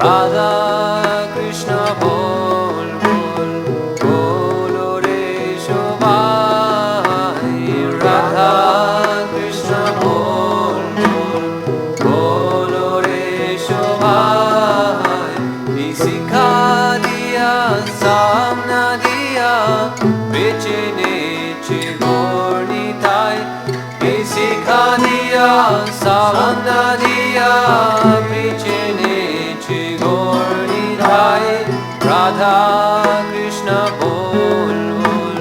রাধা কৃষ্ণ বল বল বলো রে সবাই রাধা কৃষ্ণ বল বল বলো রে সবাই শিক্ষা দিয়া সামনা দিয়া বেছে নেছে গর্ণিতায় শিক্ষা দিয়া সামনা দিয়া বেছে নেছে গর্ণিতায় রাধা কৃষ্ণ বল বল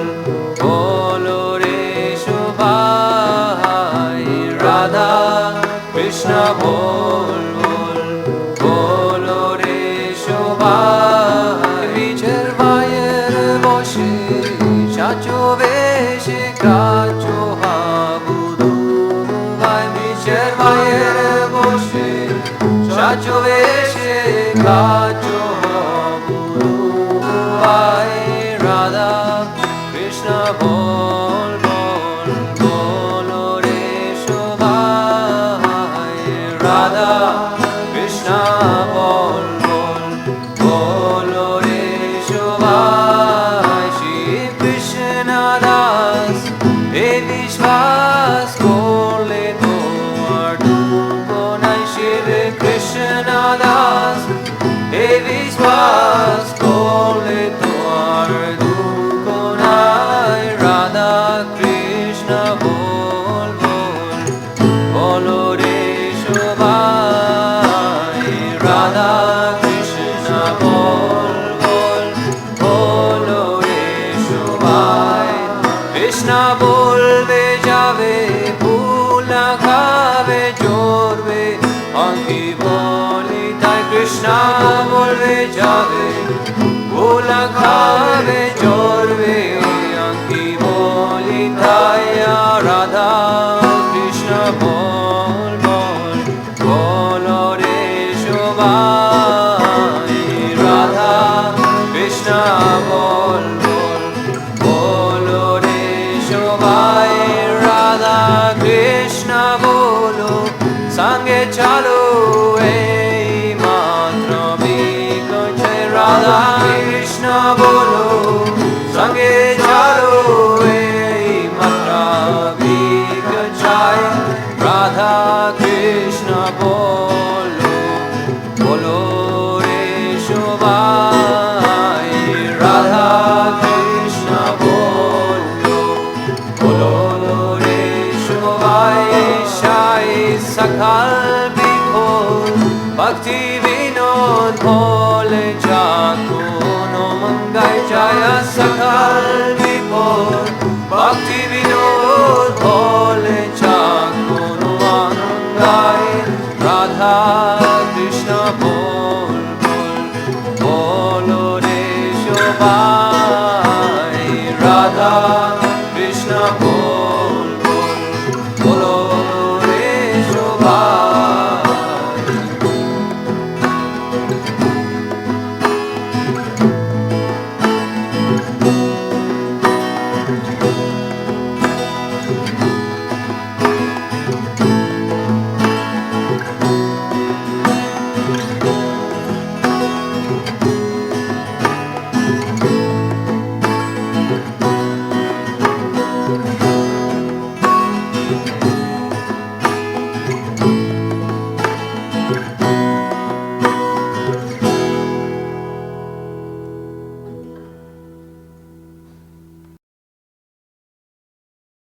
বলো রে সবাই রাধা কৃষ্ণ বল বল বলো রে সবাই বিচের মায়ের বসে সাচো বেশে কাচো হাবুদু ভাই বিচের মায়ের বসে সাচো বেশে কাচো হাবুদু ভাই রাধা কৃষ্ণ বল বল বলো রে সবাই রাধা কৃষ্ণ বল বল বলো রে সবাই শ্রী কৃষ্ণ দাস এ বিশ্বাস করলে তোমার দুঃখ নাই শিব কৃষ্ণ দাস এ বিশ্বাস করলে তোমার দুঃখ নাই রাধা কৃষ্ণ বল বল বলো রে সবাই রাধা কৃষ্ণ বল বল বলো রে সবাই কৃষ্ণ বলবে যাবে ভুল খাবে চড়বে অঙ্কি বলি তাই কৃষ্ণ বলবে যাবে ভুল খাবে চড়বে অঙ্কি বলি তাই রাধা কৃষ্ণ বল বল বলো রে সবাই রাধা কৃষ্ণ বল বল বলো রে সবাই রাধা কৃষ্ণ বলো সঙ্গে চলো এই মাত্র বিকছে রাধা কৃষ্ণ বলো সঙ্গে চলো এই মাত্র বিকছায় রাধা কৃষ্ণ বলো বলো রে সবাই রাধা কৃষ্ণ বলো বলো রে সবাই সাই সকাল বিভোর ভক্তি বিনোদ ভোলে যা কোনো মঙ্গায় যায় সকাল বিভোর ভক্তি বিনোদ ভোলে যা কোনো মঙ্গায় রাধা কৃষ্ণ বল বল বলো রে সবাই